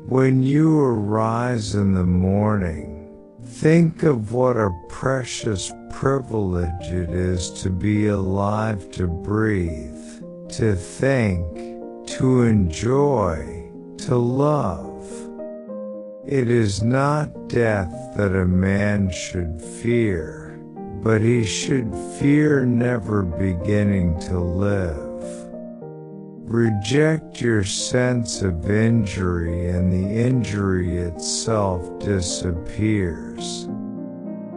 When you arise in the morning, think of what a precious privilege it is to be alive, to breathe, to think, to enjoy, to love. It is not death that a man should fear, but he should fear never beginning to live. Reject your sense of injury and the injury itself disappears.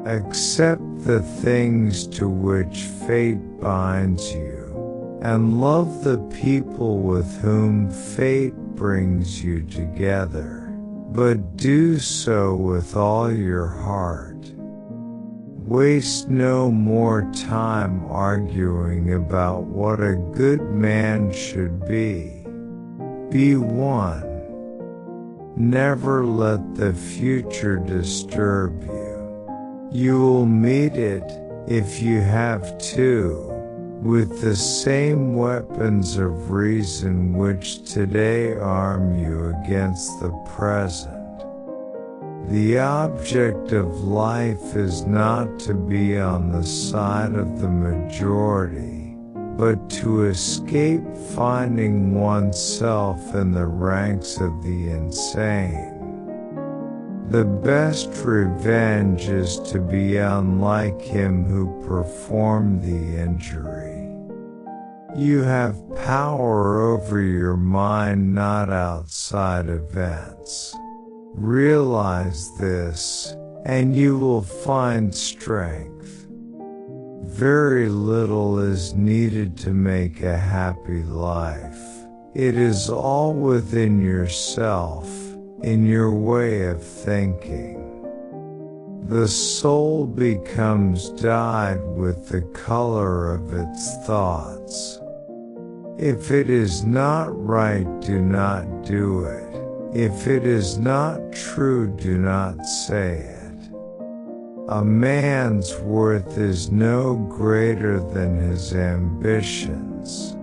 Accept the things to which fate binds you, and love the people with whom fate brings you together, but do so with all your heart. Waste no more time arguing about what a good man should be. Be one. Never let the future disturb you. You will meet it, if you have to, with the same weapons of reason which today arm you against the present. The object of life is not to be on the side of the majority, but to escape finding oneself in the ranks of the insane. The best revenge is to be unlike him who performed the injury. You have power over your mind, not outside events. Realize this, and you will find strength. Very little is needed to make a happy life. It is all within yourself, in your way of thinking. The soul becomes dyed with the color of its thoughts. If it is not right, do not do it. If it is not true, do not say it. A man's worth is no greater than his ambitions.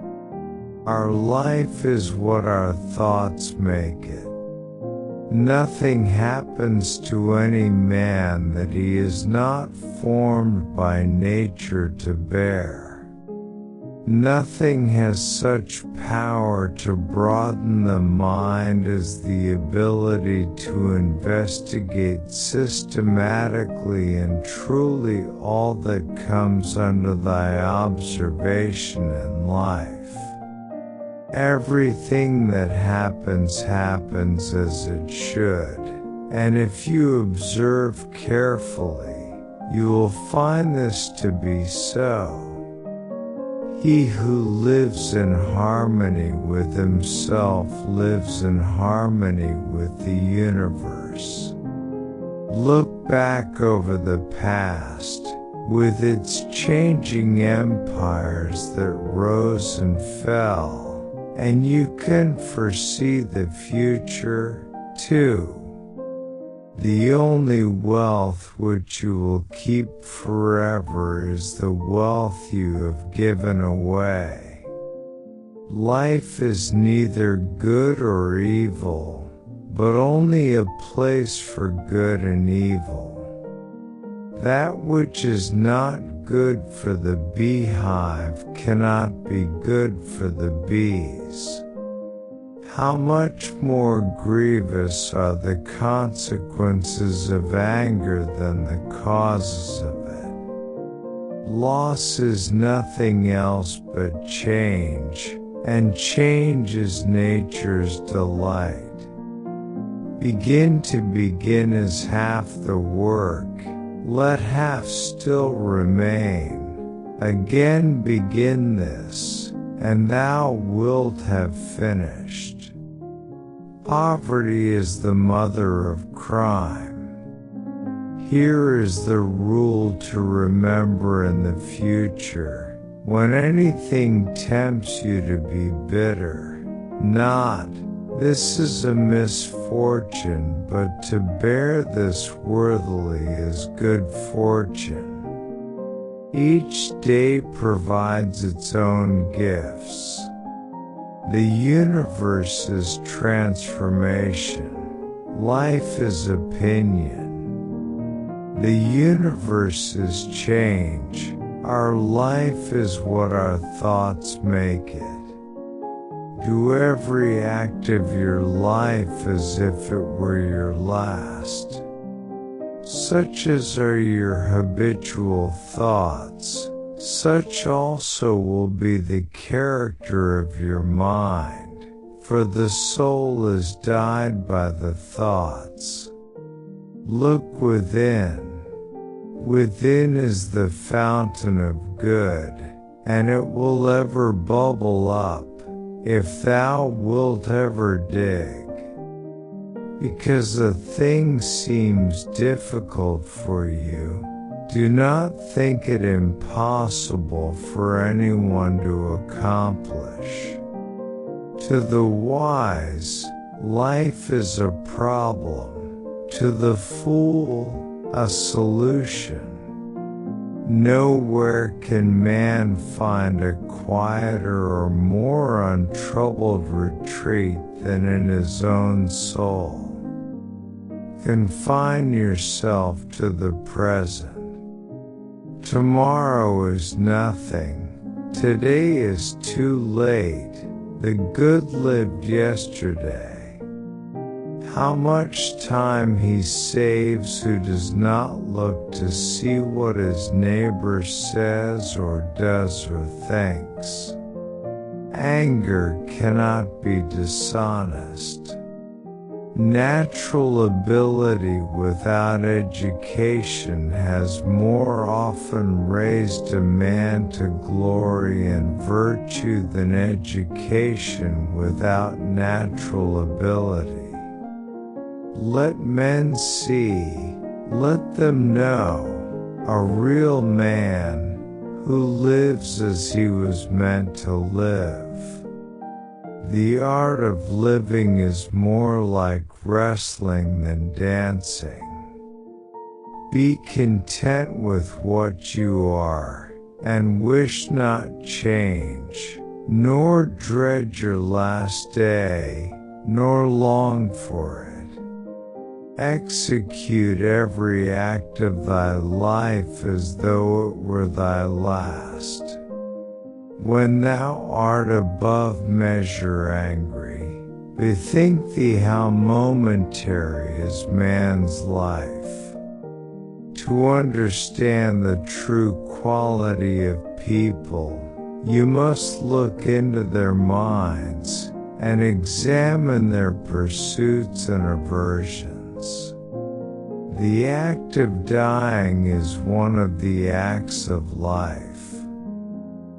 Our life is what our thoughts make it. Nothing happens to any man that he is not formed by nature to bear. Nothing has such power to broaden the mind as the ability to investigate systematically and truly all that comes under thy observation in life. Everything that happens happens as it should, and if you observe carefully, you will find this to be so. He who lives in harmony with himself lives in harmony with the universe. Look back over the past, with its changing empires that rose and fell, and you can foresee the future, too. The only wealth which you will keep forever is the wealth you have given away. Life is neither good or evil, but only a place for good and evil. That which is not good for the beehive cannot be good for the bees. How much more grievous are the consequences of anger than the causes of it? Loss is nothing else but change, and change is nature's delight. Begin is half the work, let half still remain. Again begin this, and thou wilt have finished. Poverty is the mother of crime. Here is the rule to remember in the future, when anything tempts you to be bitter, not, "This is a misfortune," but to bear this worthily is good fortune. Each day provides its own gifts. The universe is transformation. Life is opinion. The universe is change. Our life is what our thoughts make it. Do every act of your life as if it were your last. Such as are your habitual thoughts, such also will be the character of your mind, for the soul is dyed by the thoughts. Look within. Within is the fountain of good, and it will ever bubble up, if thou wilt ever dig. Because a thing seems difficult for you, do not think it impossible for anyone to accomplish. To the wise, life is a problem, to the fool, a solution. Nowhere can man find a quieter or more untroubled retreat than in his own soul. Confine yourself to the present. Tomorrow is nothing. Today is too late. The good lived yesterday. How much time he saves who does not look to see what his neighbor says or does or thinks. Anger cannot be dishonest. Natural ability without education has more often raised a man to glory and virtue than education without natural ability. Let men see, let them know, a real man who lives as he was meant to live. The art of living is more like wrestling than dancing. Be content with what you are, and wish not change, nor dread your last day, nor long for it. Execute every act of thy life as though it were thy last. When thou art above measure angry, bethink thee how momentary is man's life. To understand the true quality of people, you must look into their minds, and examine their pursuits and aversions. The act of dying is one of the acts of life.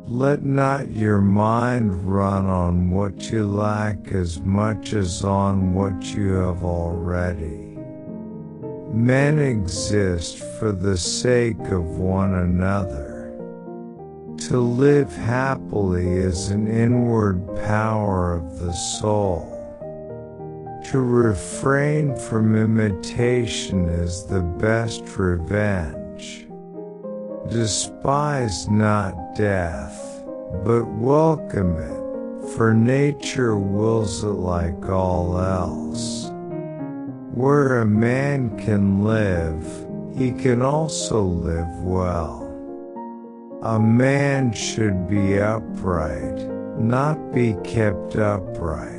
Let not your mind run on what you lack as much as on what you have already. Men exist for the sake of one another. To live happily is an inward power of the soul. To refrain from imitation is the best revenge. Despise not death, but welcome it, for nature wills it like all else. Where a man can live, he can also live well. A man should be upright, not be kept upright.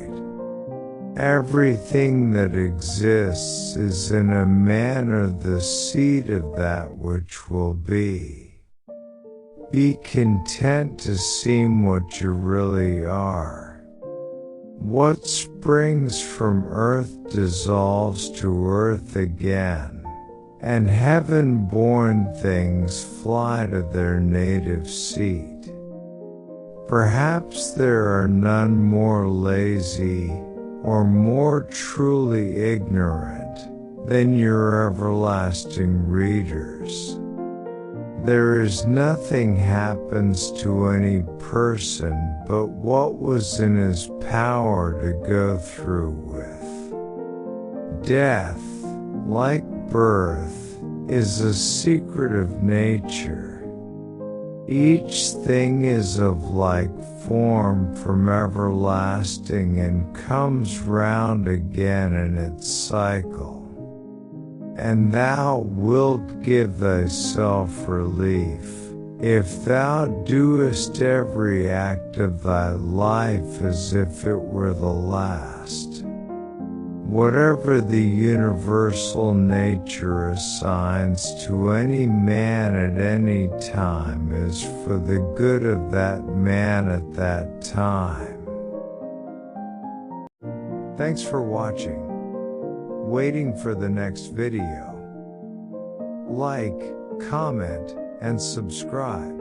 Everything that exists is in a manner the seed of that which will be. Be content to seem what you really are. What springs from earth dissolves to earth again, and heaven-born things fly to their native seat. Perhaps there are none more lazy, or more truly ignorant, than your everlasting readers. There is nothing happens to any person but what was in his power to go through with. Death, like birth, is a secret of nature. Each thing is of like form from everlasting and comes round again in its cycle. And thou wilt give thyself relief, if thou doest every act of thy life as if it were the last. Whatever the universal nature assigns to any man at any time is for the good of that man at that time. Thanks for watching. Waiting for the next video. Like, comment, and subscribe.